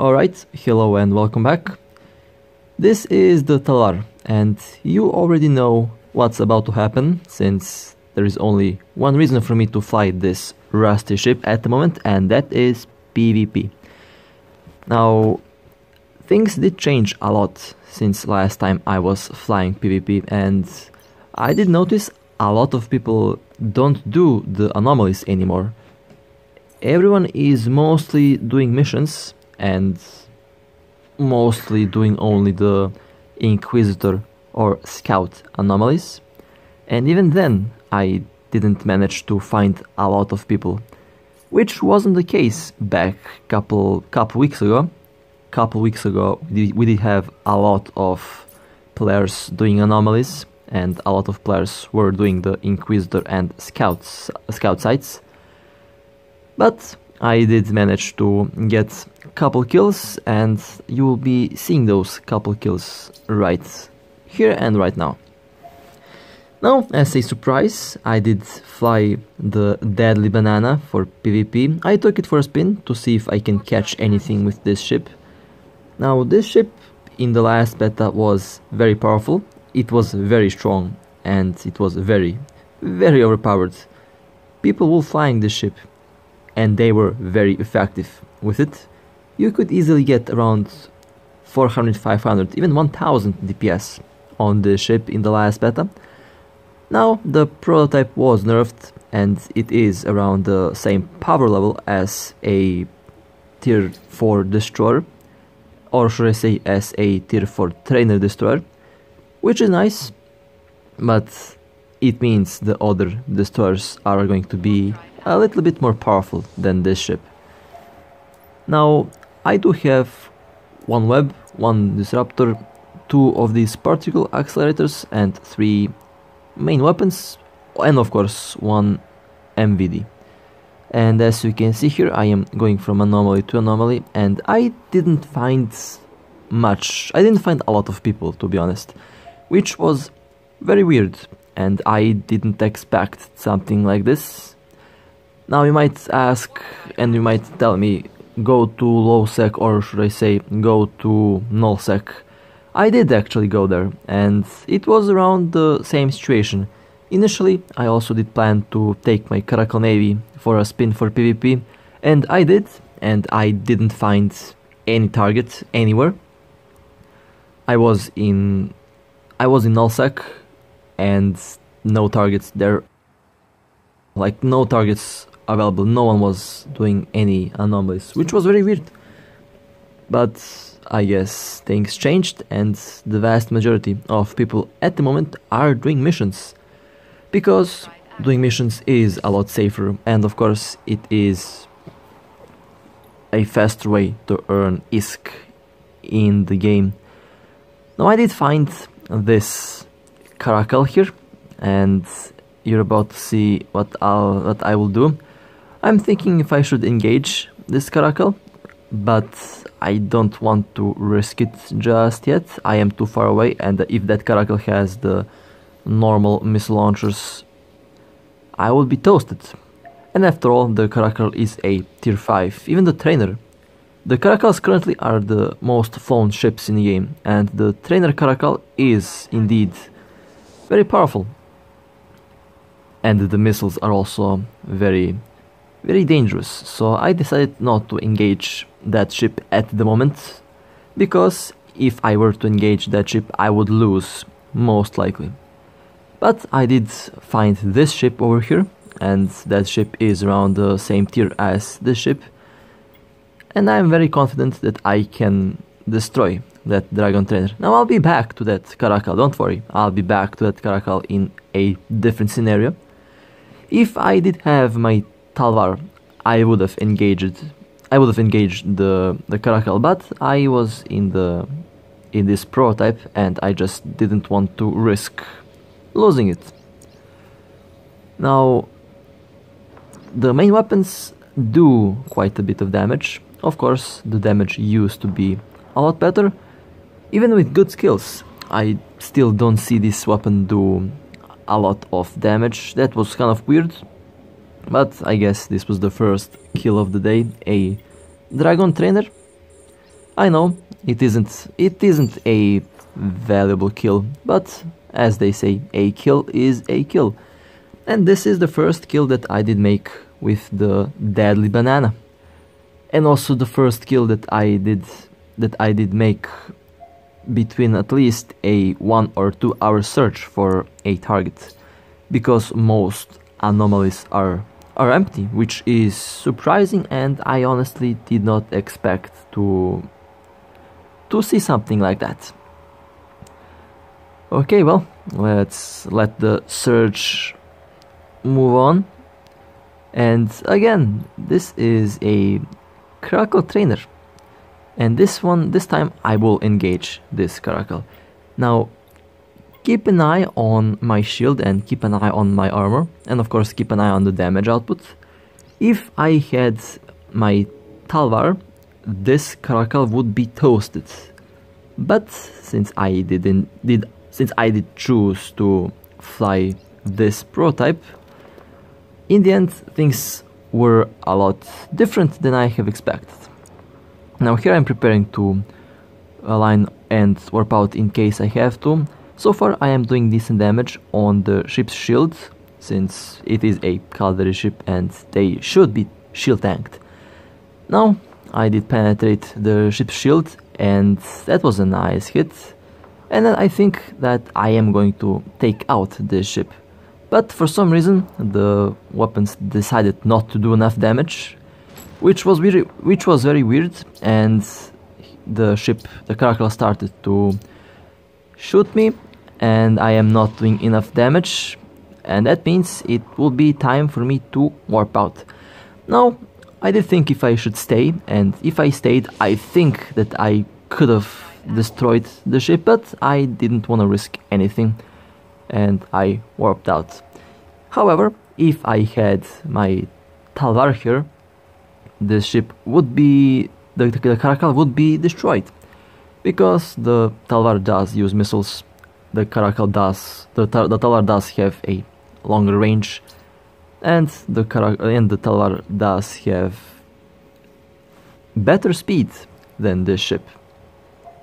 Alright, hello and welcome back. This is the Talwar, and you already know what's about to happen, since there is only one reason for me to fly this rusty ship at the moment, and that is PvP. Now, things did change a lot since last time I was flying PvP, and I did notice a lot of people don't do the anomalies anymore. Everyone is mostly doing missions and mostly doing only the Inquisitor or Scout anomalies, and even then I didn't manage to find a lot of people, which wasn't the case back couple weeks ago. Couple weeks ago we did have a lot of players doing anomalies, and a lot of players were doing the Inquisitor and Scout sites, but I did manage to get a couple kills, and you will be seeing those couple kills right here and right now. Now, as a surprise, I did fly the Deadly Banana for PvP. I took it for a spin to see if I can catch anything with this ship. Now, this ship in the last beta was very powerful, it was very strong, and it was very overpowered. People were flying this ship, and they were very effective with it. You could easily get around 400, 500, even 1000 DPS on the ship in the last beta. Now the prototype was nerfed, and it is around the same power level as a tier 4 destroyer, or should I say as a tier 4 trainer destroyer, which is nice, but it means the other destroyers are going to be a little bit more powerful than this ship. Now, I do have one web, one disruptor, 2 of these particle accelerators, and 3 main weapons, and of course 1 MVD. And as you can see here, I am going from anomaly to anomaly, and I didn't find much. I didn't find a lot of people, to be honest, which was very weird, and I didn't expect something like this. Now you might ask, and you might tell me, go to low sec, or should I say go to null sec. I did actually go there, and it was around the same situation. Initially I also did plan to take my Caracal Navy for a spin for PvP, and I did, and I didn't find any target anywhere. I was in null sec, and no targets there, like no targets available. No one was doing any anomalies, which was very weird. But I guess things changed, and the vast majority of people at the moment are doing missions, because doing missions is a lot safer, and of course it is a faster way to earn ISK in the game. Now I did find this Caracal here, and you're about to see what I will do. I'm thinking if I should engage this Caracal, but I don't want to risk it just yet. I am too far away, and if that Caracal has the normal missile launchers, I will be toasted. And after all, the Caracal is a tier 5, even the trainer. The Caracals currently are the most flown ships in the game, and the trainer Caracal is indeed very powerful. And the missiles are also very dangerous, so I decided not to engage that ship at the moment, because if I were to engage that ship I would lose, most likely. But I did find this ship over here, and that ship is around the same tier as this ship, and I'm very confident that I can destroy that Dragon Trainer. Now I'll be back to that Caracal, don't worry, I'll be back to that Caracal in a different scenario. If I did have my Talwar, I would have engaged the Caracal, but I was in this prototype, and I just didn't want to risk losing it. Now, the main weapons do quite a bit of damage. Of course, the damage used to be a lot better. Even with good skills, I still don't see this weapon do a lot of damage. That was kind of weird. But I guess this was the first kill of the day, a Dragon Trainer. I know it isn't a valuable kill, but as they say, a kill is a kill. And this is the first kill that I did make with the deadly banana. And also the first kill that I did make between at least a 1 or 2 hour search for a target, because most anomalies are empty, which is surprising, and I honestly did not expect to see something like that. Okay, well, let's let the search move on. And again, this is a Caracal trainer, and this time I will engage this Caracal. Now keep an eye on my shield and keep an eye on my armor, and of course keep an eye on the damage output. If I had my Talwar, this Caracal would be toasted, but since I did choose to fly this prototype, in the end things were a lot different than I have expected. Now here I'm preparing to align and warp out in case I have to. So far I am doing decent damage on the ship's shield, since it is a cavalry ship and they should be shield tanked. Now I did penetrate the ship's shield, and that was a nice hit, and then I think that I am going to take out this ship. But for some reason the weapons decided not to do enough damage, which was very weird, and the Caracal started to shoot me, and I am not doing enough damage, and that means it will be time for me to warp out. Now I did think if I should stay, and if I stayed I think that I could have destroyed the ship, but I didn't want to risk anything, and I warped out. However, if I had my Talwar here, this ship would be, the Caracal would be destroyed, because the Talwar does use missiles. The Talwar does have a longer range, and the Talwar does have better speed than this ship.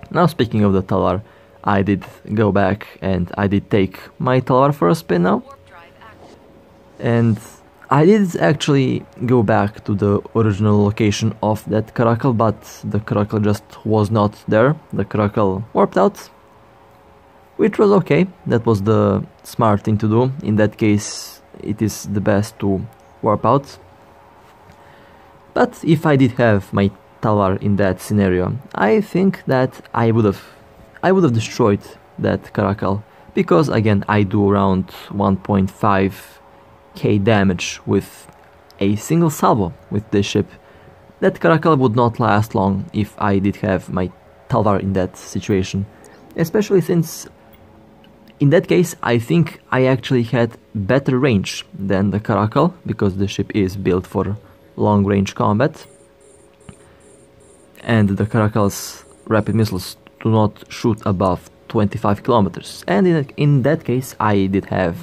Now speaking of the Talwar, I did go back and I did take my Talwar for a spin now. And I did actually go back to the original location of that Caracal, but the Caracal just was not there. The Caracal warped out, which was okay. That was the smart thing to do. In that case, it is the best to warp out. But if I did have my Talwar in that scenario, I think that I would have destroyed that Caracal, because again I do around 1.5k damage with a single salvo with this ship. That Caracal would not last long if I did have my Talwar in that situation, especially since in that case I think I actually had better range than the Caracal, because the ship is built for long range combat, and the Caracal's rapid missiles do not shoot above 25 kilometers, and in that case I did have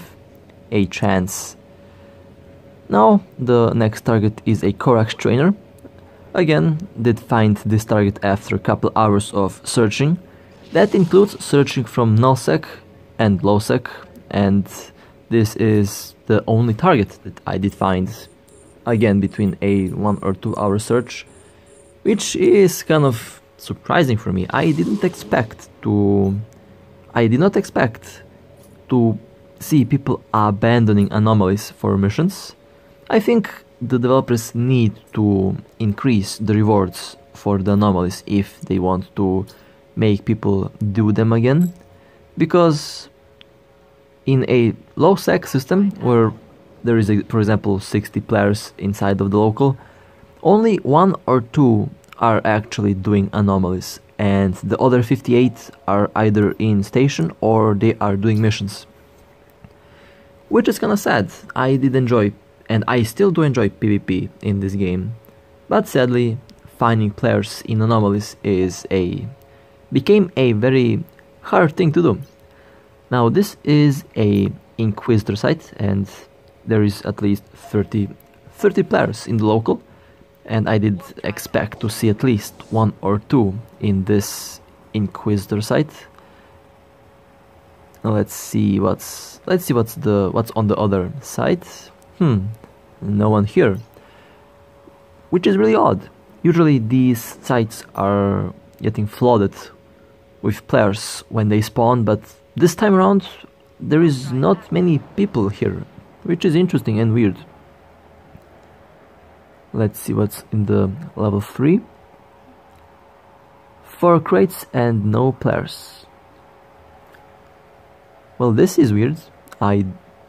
a chance. Now the next target is a Corax trainer. Again, did find this target after a couple hours of searching. That includes searching from nullsec and lowsec, and this is the only target that I did find, again between a 1 or 2 hour search, which is kind of surprising for me. I did not expect to see people abandoning anomalies for missions. I think the developers need to increase the rewards for the anomalies if they want to make people do them again, because in a low sec system where there is, for example, 60 players inside of the local, only 1 or 2 are actually doing anomalies, and the other 58 are either in station or they are doing missions, which is kinda sad. I did enjoy, and I still do enjoy PvP in this game, but sadly finding players in anomalies became a very hard thing to do. Now this is a Inquisitor site, and there is at least 30 players in the local, and I did expect to see at least one or two in this Inquisitor site. Now let's see what's on the other side. No one here, which is really odd. Usually these sites are getting flooded with players when they spawn, but this time around there is not many people here, which is interesting and weird. Let's see what's in the level 3. 4 crates and no players. Well, this is weird. I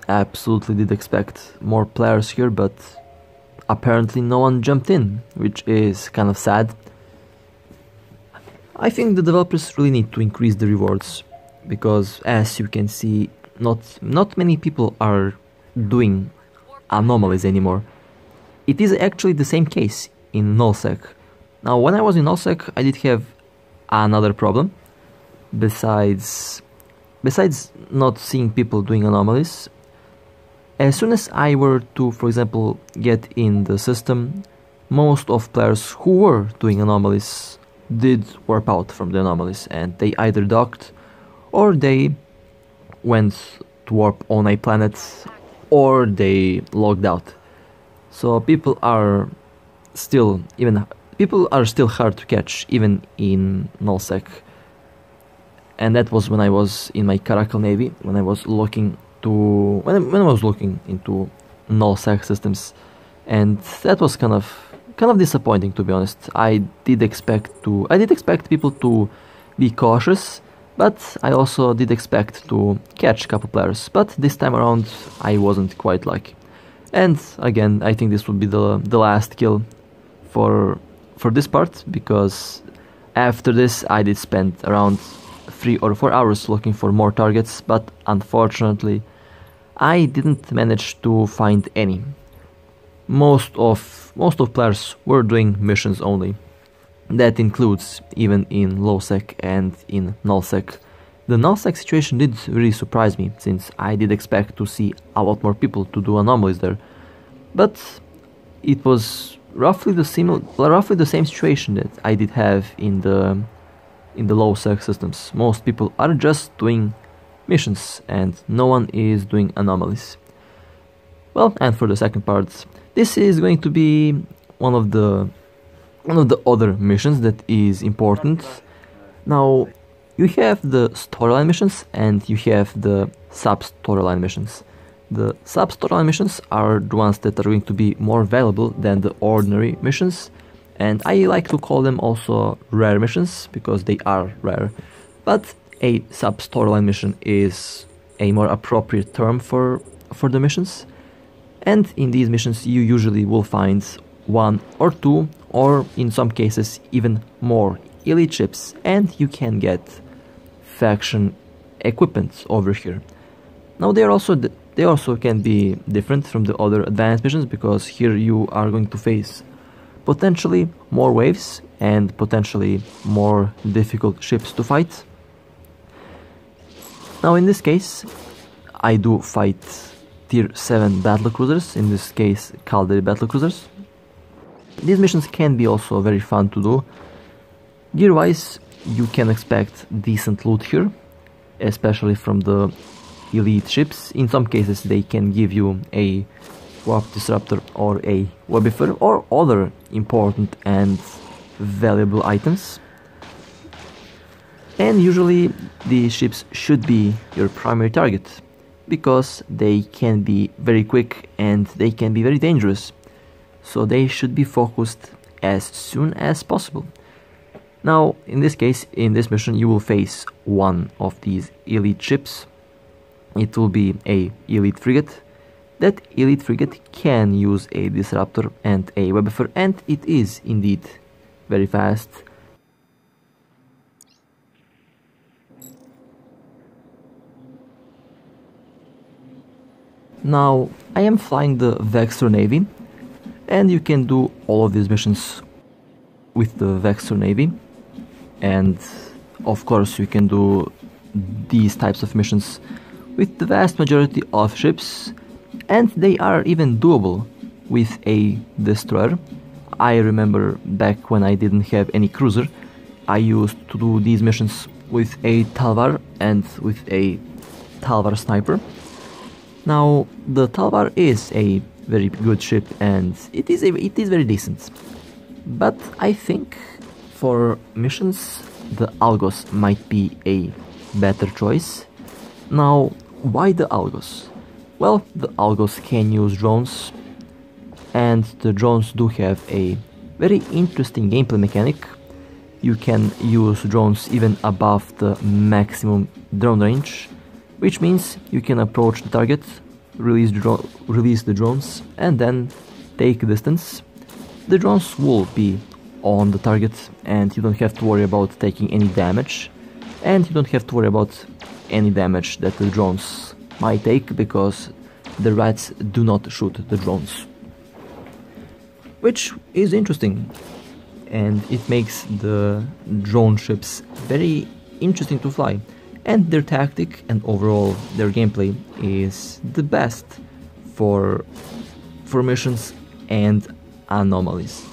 absolutely did expect more players here, but apparently no one jumped in, which is kind of sad. I think the developers really need to increase the rewards, because as you can see, not many people are doing anomalies anymore. It is actually the same case in nullsec. Now, when I was in nullsec, I did have another problem. Besides not seeing people doing anomalies, as soon as I were to, for example, get in the system, most of players who were doing anomalies did warp out from the anomalies, and they either docked or they went to warp on a planet or they logged out. So people are still hard to catch even in nullsec. And that was when I was in my Caracal Navy, when I was looking into nullsec systems, and that was kind of disappointing, to be honest. I did expect people to be cautious, but I also did expect to catch a couple players. But this time around, I wasn't quite lucky. And again, I think this will be the last kill for this part, because after this I did spend around 3 or 4 hours looking for more targets, but unfortunately I didn't manage to find any. Most of players were doing missions only. That includes even in lowsec and in nullsec. The nullsec situation did really surprise me, since I did expect to see a lot more people to do anomalies there. But it was roughly the same situation that I did have in the lowsec systems. Most people are just doing missions and no one is doing anomalies. Well, and for the second part, this is going to be one of the other missions that is important. Now, you have the storyline missions and you have the sub-storyline missions. The sub-storyline missions are the ones that are going to be more valuable than the ordinary missions, and I like to call them also rare missions, because they are rare. But a sub-storyline mission is a more appropriate term for the missions. And in these missions you usually will find 1 or 2, or in some cases even more elite ships, and you can get faction equipment over here. Now they also can be different from the other advanced missions, because here you are going to face potentially more waves and potentially more difficult ships to fight. Now in this case I do fight tier 7 battlecruisers, in this case Caldari battlecruisers. These missions can be also very fun to do. Gear wise, you can expect decent loot here, especially from the elite ships. In some cases they can give you a warp disruptor or a webbifer or other important and valuable items. And usually these ships should be your primary target, because they can be very quick and they can be very dangerous. So they should be focused as soon as possible. Now, in this case, in this mission, you will face one of these elite ships. It will be a elite frigate. That elite frigate can use a disruptor and a webbifer, and it is indeed very fast. Now, I am flying the Vexor Navy, and you can do all of these missions with the Vexor Navy. And of course you can do these types of missions with the vast majority of ships, and they are even doable with a destroyer. I remember back when I didn't have any cruiser, I used to do these missions with a Talwar and with a Talwar sniper. Now, the Talwar is a very good ship and it is very decent. But I think for missions, the Algos might be a better choice. Now, why the Algos? Well, the Algos can use drones, and the drones do have a very interesting gameplay mechanic. You can use drones even above the maximum drone range, which means you can approach the target, release the drones, and then take distance. The drones will be on the target and you don't have to worry about taking any damage, and you don't have to worry about any damage that the drones might take because the rats do not shoot the drones, which is interesting, and it makes the drone ships very interesting to fly, and their tactic and overall their gameplay is the best for missions and anomalies.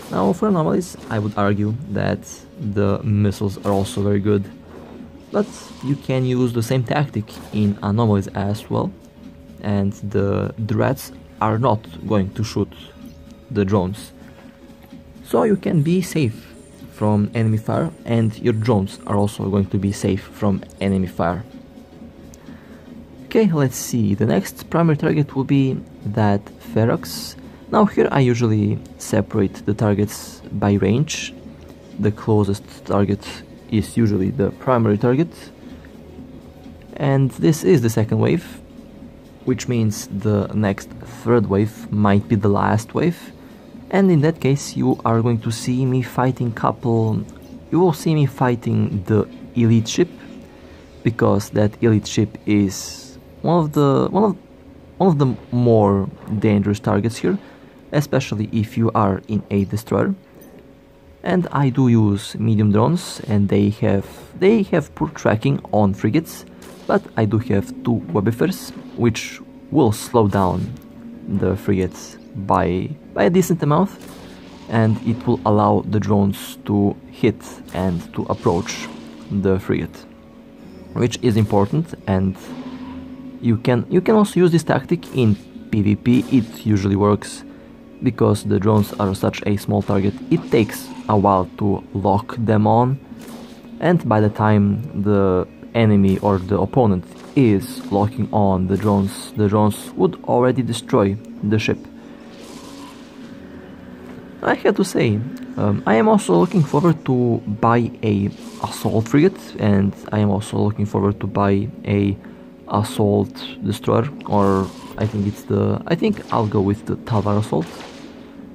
Now, for anomalies, I would argue that the missiles are also very good, but you can use the same tactic in anomalies as well, and the rats are not going to shoot the drones, so you can be safe from enemy fire, and your drones are also going to be safe from enemy fire. Okay, let's see, the next primary target will be that Ferox. Now here I usually separate the targets by range. The closest target is usually the primary target, and this is the second wave, which means the next third wave might be the last wave, and in that case you are going to see me fighting the elite ship, because that elite ship is one of the more dangerous targets here, especially if you are in a destroyer. And I do use medium drones, and they have poor tracking on frigates, but I do have two Webifers, which will slow down the frigates by a decent amount, and it will allow the drones to hit and to approach the frigate, which is important. And you can also use this tactic in PvP. It usually works because the drones are such a small target. It takes a while to lock them on, and by the time the enemy or the opponent is locking on the drones would already destroy the ship. I have to say, I am also looking forward to buy a assault frigate, and I am also looking forward to buy a assault destroyer, or I think I'll go with the Talwar assault.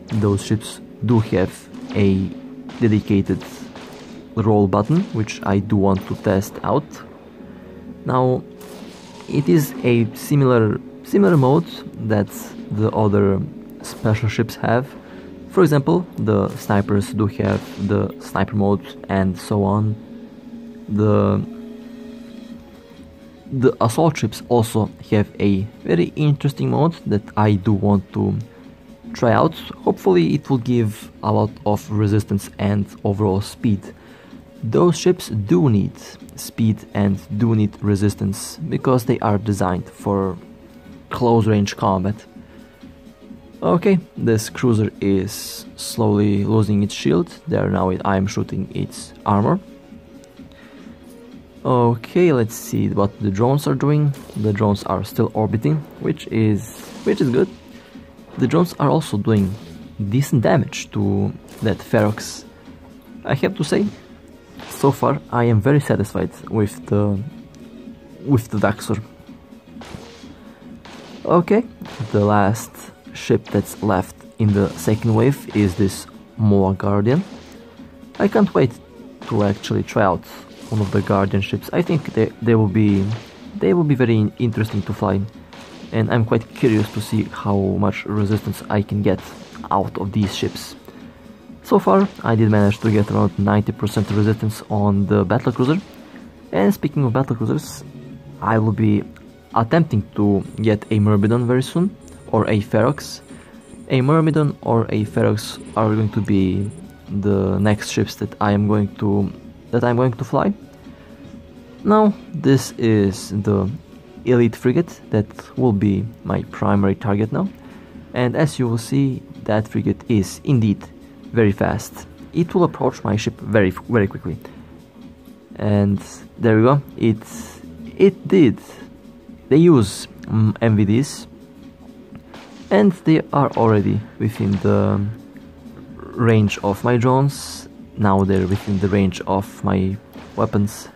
Those ships do have a dedicated roll button, which I do want to test out. Now, it is a similar mode that the other special ships have. For example, the snipers do have the sniper mode and so on. The assault ships also have a very interesting mode that I do want to try out. Hopefully it will give a lot of resistance and overall speed. Those ships do need speed and do need resistance because they are designed for close range combat. Okay, this cruiser is slowly losing its shield. There now I am shooting its armor. Okay, let's see what the drones are doing. The drones are still orbiting, which is good. The drones are also doing decent damage to that Ferox. I have to say, so far I am very satisfied with the Daxor. Okay, the last ship that's left in the second wave is this Moa Guardian. I can't wait to actually try out one of the Guardian ships. I think they will be very interesting to fly, and I'm quite curious to see how much resistance I can get out of these ships. So far I did manage to get around 90% resistance on the battlecruiser, and speaking of battlecruisers, I will be attempting to get a Myrmidon very soon, or a Ferox, A Myrmidon or a Ferox are going to be the next ships that I'm going to fly. Now this is the elite frigate that will be my primary target now, and as you will see, that frigate is indeed very fast. It will approach my ship very quickly, and there we go. It did. They use MVDs, and they are already within the range of my drones. Now they're within the range of my weapons,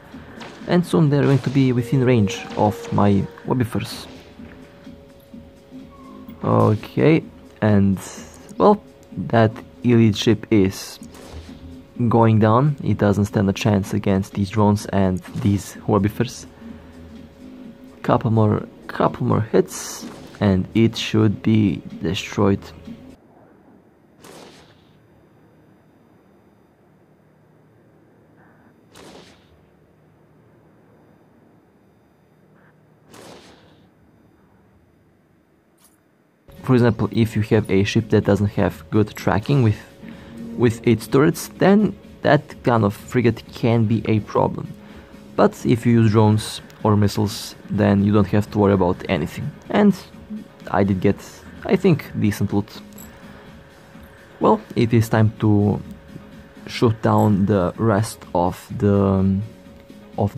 and soon they're going to be within range of my Webifers. Okay, and well, that elite ship is going down. It doesn't stand a chance against these drones and these Webifers. Couple more hits and it should be destroyed. For example, if you have a ship that doesn't have good tracking with its turrets, then that kind of frigate can be a problem. But if you use drones or missiles, then you don't have to worry about anything. And I did get, I think, decent loot. Well, it is time to shoot down the rest of the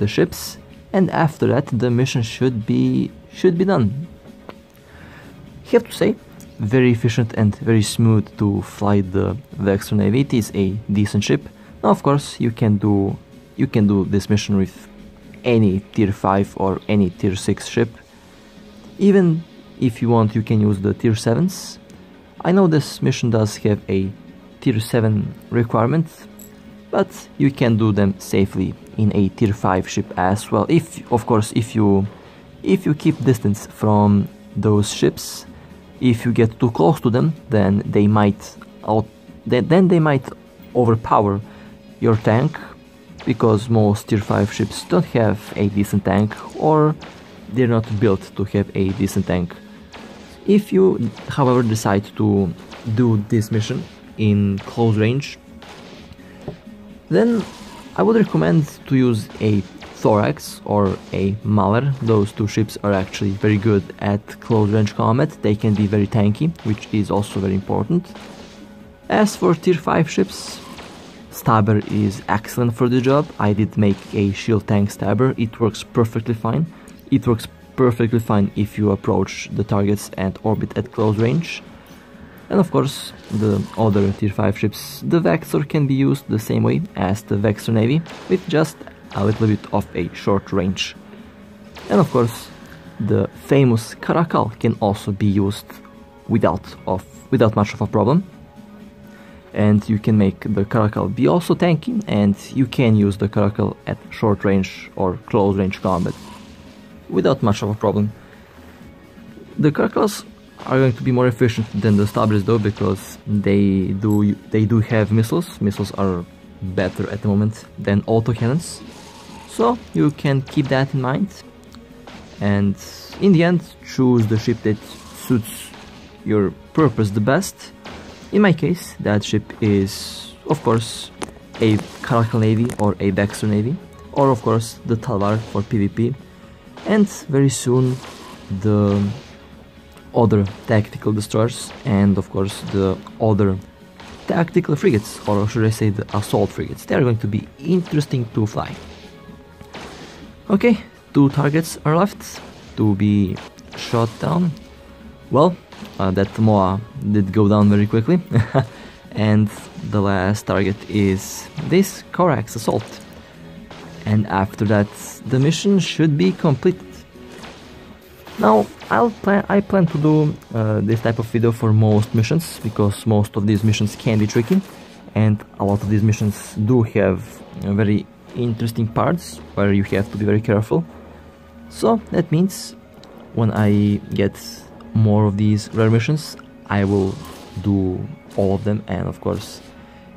ships, and after that the mission should be done. I have to say, very efficient and very smooth to fly the Vexor Navy. It is a decent ship. Now, of course, you can do this mission with any tier 5 or any tier 6 ship. Even if you want, you can use the tier 7s. I know this mission does have a tier 7 requirement, but you can do them safely in a tier 5 ship as well. Of course, if you keep distance from those ships. If you get too close to them, then they might overpower your tank, because most tier 5 ships don't have a decent tank, or they're not built to have a decent tank. If you, however, decide to do this mission in close range, then I would recommend to use a Thorax or a Maller. Those two ships are actually very good at close range combat. They can be very tanky, which is also very important. As for tier 5 ships, Stabber is excellent for the job. I did make a shield tank Stabber. It works perfectly fine. It works perfectly fine if you approach the targets and orbit at close range. And of course, the other tier 5 ships, the Vexor can be used the same way as the Vexor Navy, with just a little bit of a short range. And of course, the famous Caracal can also be used without much of a problem. And you can make the Caracal be also tanky, and you can use the Caracal at short range or close range combat without much of a problem. The Caracals are going to be more efficient than the Stabbers though, because they do have missiles. Missiles are better at the moment than autocannons. So you can keep that in mind, and in the end choose the ship that suits your purpose the best. In my case, that ship is of course a Caracal Navy or a Vexor Navy, or of course the Talwar for PvP, and very soon the other tactical destroyers, and of course the other tactical frigates, or should I say the assault frigates. They are going to be interesting to fly. Okay, 2 targets are left to be shot down. Well, that Moa did go down very quickly. And the last target is this Corax assault. And after that, the mission should be completed. Now, I plan to do this type of video for most missions, because most of these missions can be tricky, and a lot of these missions do have very interesting parts where you have to be very careful. So that means when I get more of these rare missions, I will do all of them, and of course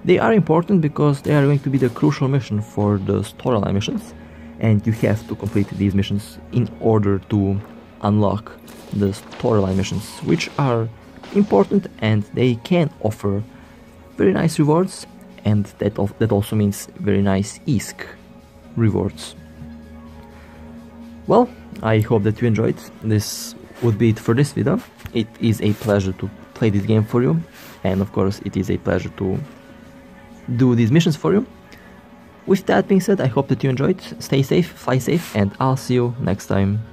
they are important because they are going to be the crucial mission for the storyline missions, and you have to complete these missions in order to unlock the storyline missions, which are important, and they can offer very nice rewards, and that also means very nice ISK rewards. Well, I hope that you enjoyed. This would be it for this video. It is a pleasure to play this game for you, and of course it is a pleasure to do these missions for you. With that being said, I hope that you enjoyed. Stay safe, fly safe, and I'll see you next time.